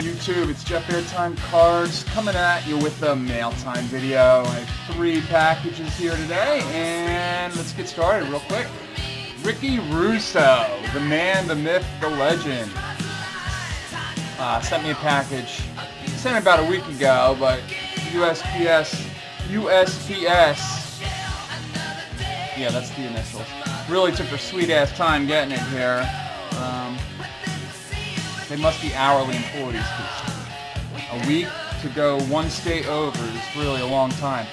YouTube, it's Jeff Airtime Cards coming at you with the mail time video. I have 3 packages here today, and let's get started real quick. Ricky Russo, the man, the myth, the legend, sent me a package. He sent it about a week ago, but USPS, yeah, that's the initials. Really took their sweet ass time getting it here. They must be hourly employees, because a week to go 1 state over is really a long time.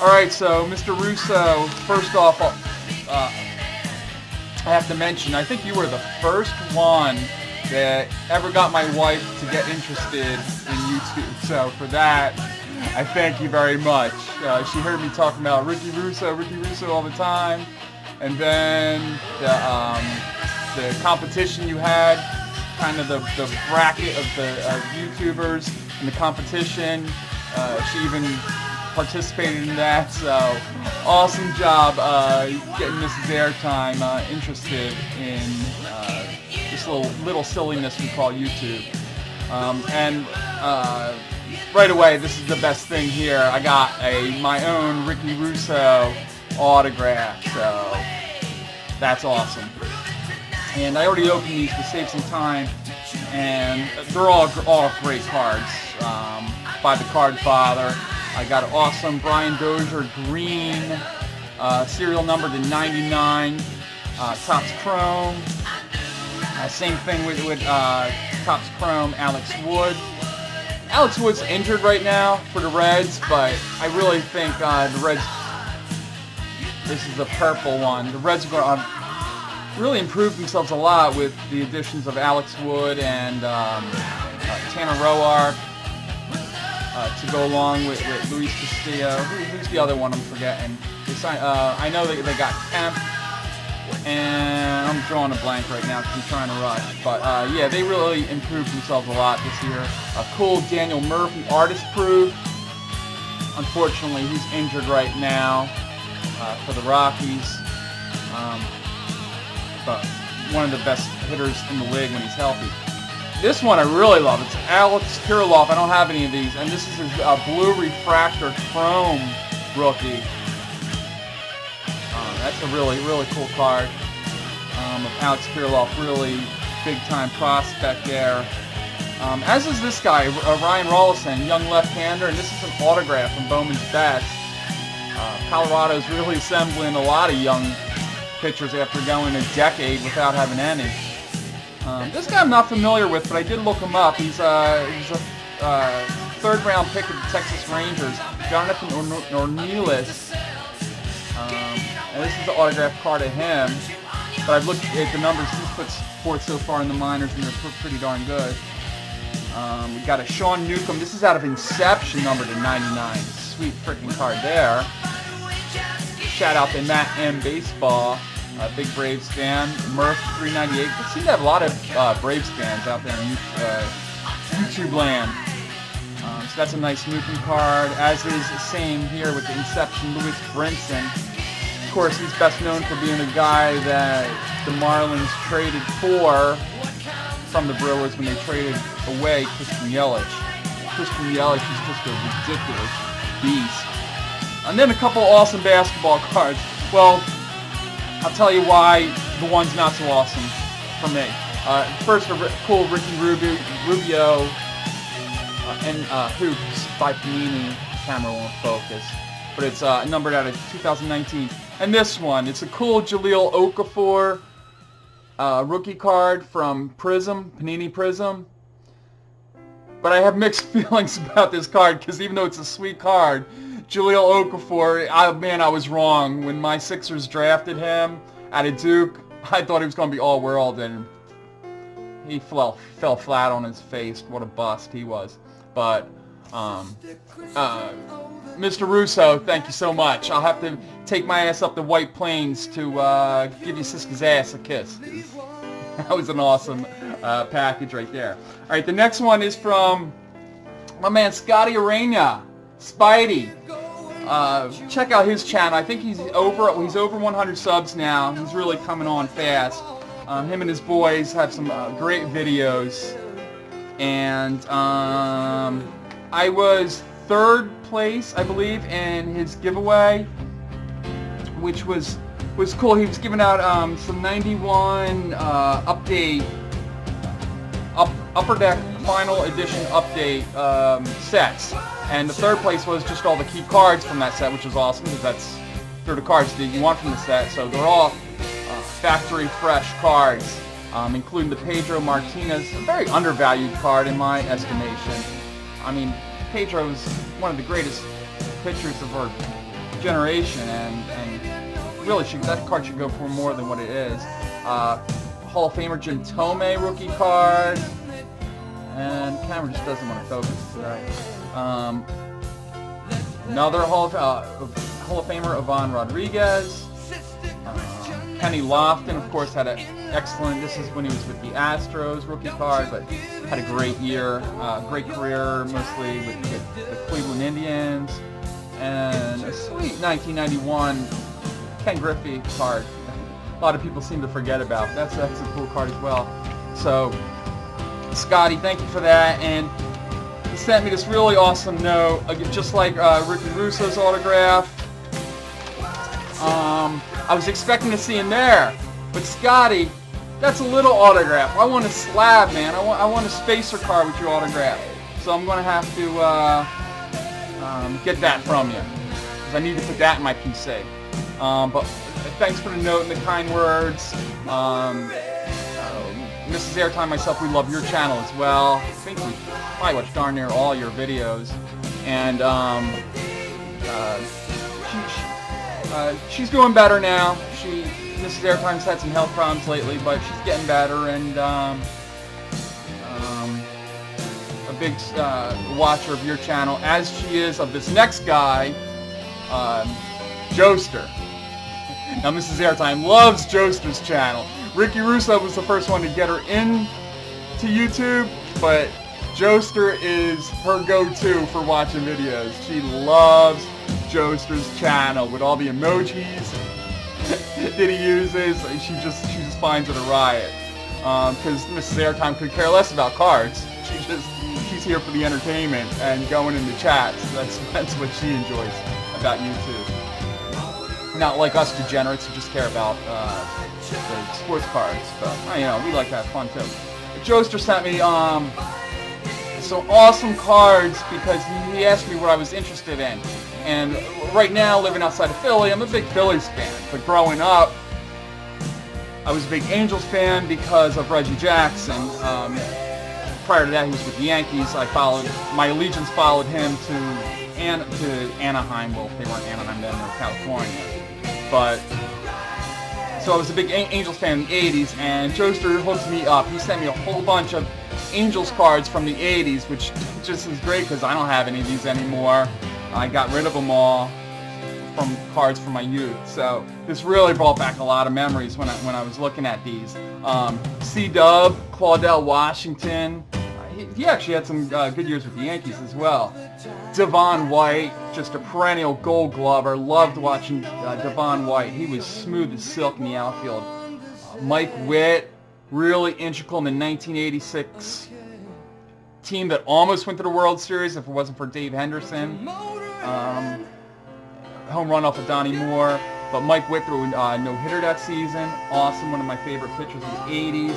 Alright, so Mr. Russo, first off, I have to mention, I think you were the first one that ever got my wife to get interested in YouTube. So for that, I thank you very much. She heard me talking about Ricky Russo all the time. And then the competition you had, kind of the bracket of the YouTubers in the competition. She even participated in that, so awesome job getting Mrs. Airtime interested in this little silliness we call YouTube. And right away, this is the best thing here. I got my own Ricky Russo autograph, so that's awesome. And I already opened these to save some time, and they're all great cards by the Card Father. I got an awesome Brian Dozier green, serial number to 99, Topps Chrome. Same thing with Topps Chrome, Alex Wood. Alex Wood's injured right now for the Reds, but I really think the Reds, this is the purple one, the Reds are going to really improved themselves a lot with the additions of Alex Wood and Tanner Roark to go along with Luis Castillo. Who's the other one I'm forgetting? I know they got Kemp, and I'm drawing a blank right now because I'm trying to rush. But yeah, they really improved themselves a lot this year. A cool Daniel Murphy artist proof. Unfortunately, he's injured right now for the Rockies. But one of the best hitters in the league when he's healthy. This one I really love. It's Alex Kirilloff. I don't have any of these. And this is his blue refractor chrome rookie. That's a really, really cool card of Alex Kirilloff. Really big-time prospect there. As is this guy, Ryan Rollison, young left-hander. And this is an autograph from Bowman's Best. Colorado's really assembling a lot of young pitchers after going a decade without having any. This guy I'm not familiar with, but I did look him up. He's a 3rd-round pick of the Texas Rangers, Jonathan Ornelas. And this is the autograph card of him. But I've looked at the numbers he's put forth so far in the minors, and they're pretty darn good. We got a Sean Newcomb. This is out of Inception, number to 99. Sweet freaking card there. Shout out to Matt M. Baseball, big Braves fan. Murph 398. We seem to have a lot of Braves fans out there in YouTube land. So that's a nice Newcomb card, as is the same here with the Inception Louis Brinson. Of course, he's best known for being the guy that the Marlins traded for from the Brewers when they traded away Christian Yelich. Christian Yelich is just a ridiculous beast. And then a couple awesome basketball cards. Well, I'll tell you why the one's not so awesome for me. First, a cool Ricky Rubio and Hoops by Panini. Camera won't focus. But it's numbered out of 2019. And this one, it's a cool Jahlil Okafor rookie card from Prism, Panini Prism. But I have mixed feelings about this card, because even though it's a sweet card, Jahlil Okafor, I was wrong. When my Sixers drafted him out of Duke, I thought he was going to be all-world, and he fell flat on his face. What a bust he was. But, Mr. Russo, thank you so much. I'll have to take my ass up to White Plains to give you Siska's ass a kiss. That was an awesome package right there. All right, the next one is from my man Scoty Arana, Spidey. Check out his channel. I think he's over 100 subs now. He's really coming on fast. Him and his boys have some great videos. and I was third place, I believe, in his giveaway, which was cool. He was giving out some 91 update, Upper Deck Final Edition update sets, and the third place was just all the key cards from that set, which was awesome because they're the cards that you want from the set. So they're all factory fresh cards, including the Pedro Martinez, a very undervalued card in my estimation. I mean, Pedro is one of the greatest pitchers of our generation, and really that card should go for more than what it is. Hall of Famer Jim Tomei rookie card, and the camera just doesn't want to focus today. Another Hall of Famer Ivan Rodriguez. Kenny Lofton, of course, had an excellent, this is when he was with the Astros rookie card, but had a great year, great career, mostly with the Cleveland Indians. And a sweet 1991 Ken Griffey card. A lot of people seem to forget about. That's a cool card as well. So, Scoty, thank you for that. And he sent me this really awesome note, just like Ricky Russo's autograph. I was expecting to see him there, but Scoty, that's a little autograph. I want a slab, man. I want a spacer card with your autograph. So I'm going to have to get that from you, because I need to put that in my PC. But thanks for the note and the kind words. Mrs. Airtime, myself, we love your channel as well. I think we probably watch darn near all your videos. And she's doing better now. Mrs. Airtime's had some health problems lately, but she's getting better, and a big watcher of your channel, as she is of this next guy, Joester. Now, Mrs. Airtime loves Joester's channel. Ricky Russo was the first one to get her into YouTube, but Joester is her go-to for watching videos. She loves Joester's channel with all the emojis that he uses. She just finds it a riot, because Mrs. Airtime could care less about cards. She's here for the entertainment and going into chats. That's what she enjoys about YouTube. Not like us degenerates who just care about the sports cards, but we like to have fun too. But Joester sent me some awesome cards because he asked me what I was interested in. And right now, living outside of Philly, I'm a big Phillies fan. But growing up, I was a big Angels fan because of Reggie Jackson. Prior to that, he was with the Yankees. My allegiance followed him to Anaheim. Well, they weren't Anaheim then, they were California. But so I was a big Angels fan in the 80s, and Joester hooks me up. He sent me a whole bunch of Angels cards from the 80s, which just is great because I don't have any of these anymore. I got rid of them all from cards from my youth. So this really brought back a lot of memories when I was looking at these. C-Dub, Claudell Washington. He actually had some good years with the Yankees as well. Devon White, just a perennial Gold Glover. Loved watching Devon White. He was smooth as silk in the outfield. Mike Witt, really integral in the 1986 team that almost went to the World Series if it wasn't for Dave Henderson. Home run off of Donnie Moore. But Mike Witt threw a no-hitter that season. Awesome, one of my favorite pitchers of the 80s.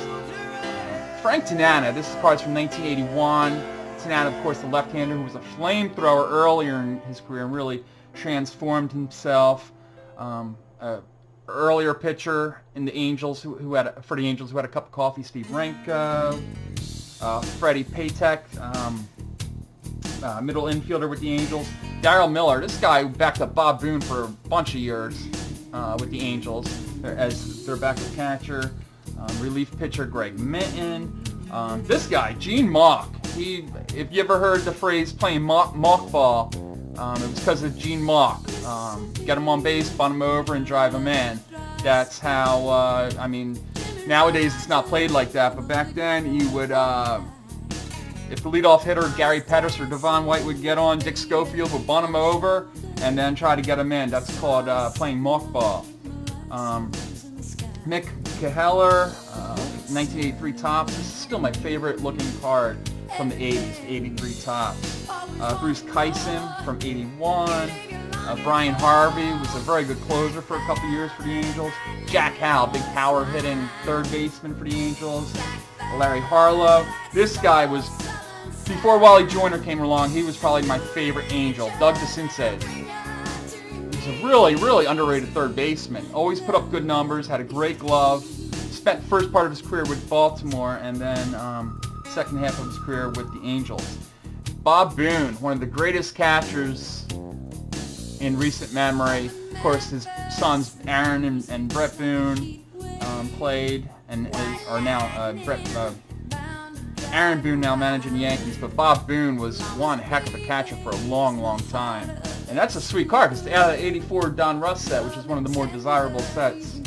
Frank Tanana, this is cards from 1981. Tanana, of course, the left-hander who was a flamethrower earlier in his career and really transformed himself. Earlier pitcher in the Angels for the Angels who had a cup of coffee, Steve Renko. Freddie Patek, middle infielder with the Angels. Darryl Miller, this guy who backed up Bob Boone for a bunch of years with the Angels as their backup catcher. Relief pitcher Greg Minton. This guy, Gene Mauch. If you ever heard the phrase playing mock ball, it was because of Gene Mauch. Get him on base, bunt him over, and drive him in. That's how, nowadays it's not played like that, but back then you would, if the leadoff hitter Gary Pettis or Devon White would get on, Dick Schofield would bunt him over and then try to get him in. That's called playing mock ball. Mick Keheller, 1983 Topps. This is still my favorite looking card. from the 80s, 83 Topps. Bruce Kyson from 81. Brian Harvey was a very good closer for a couple years for the Angels. Jack Howell, big power hitting third baseman for the Angels. Larry Harlow. This guy was, before Wally Joyner came along, he was probably my favorite Angel. Doug DeCinces. He's a really, really underrated third baseman. Always put up good numbers, had a great glove. Spent the first part of his career with Baltimore, and then second half of his career with the Angels. Bob Boone, one of the greatest catchers in recent memory. Of course, his sons Aaron and Brett Boone played, and are now Aaron Boone now managing the Yankees. But Bob Boone was one heck of a catcher for a long, long time, and that's a sweet card because out of the '84 Don Russ set, which is one of the more desirable sets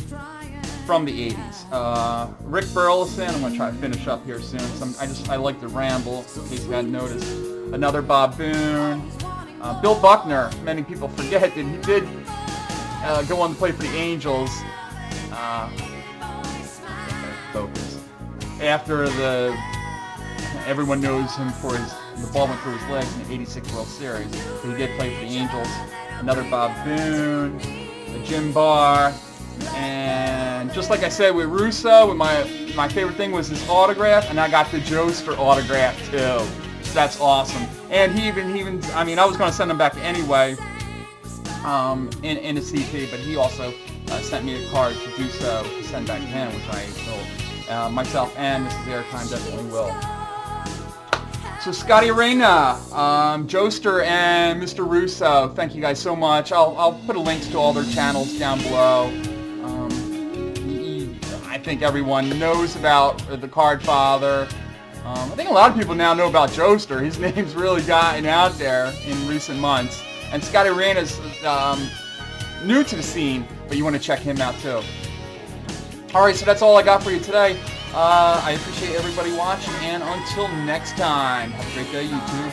from the 80s. Rick Burleson, I'm going to try to finish up here soon. I like to ramble, in case you hadn't noticed. Another Bob Boone. Bill Buckner, many people forget that he did go on to play for the Angels. Focus. After everyone knows him for the ball went through his legs in the '86 World Series. But he did play for the Angels. Another Bob Boone, Jim Barr, and just like I said with Russo, my favorite thing was his autograph, and I got the Joester autograph too. So that's awesome. And he even I mean, I was going to send him back anyway in a CP, but he also sent me a card to do so, to send back to him, which I told myself and Mrs. Airtime definitely will. So Scoty, Arana, Joester, and Mr. Russo, thank you guys so much. I'll put links to all their channels down below. I think everyone knows about the Card Father. I think a lot of people now know about Joester. His name's really gotten out there in recent months. And Scoty Arana's new to the scene, but you want to check him out too. Alright, so that's all I got for you today. I appreciate everybody watching, and until next time, have a great day, YouTube.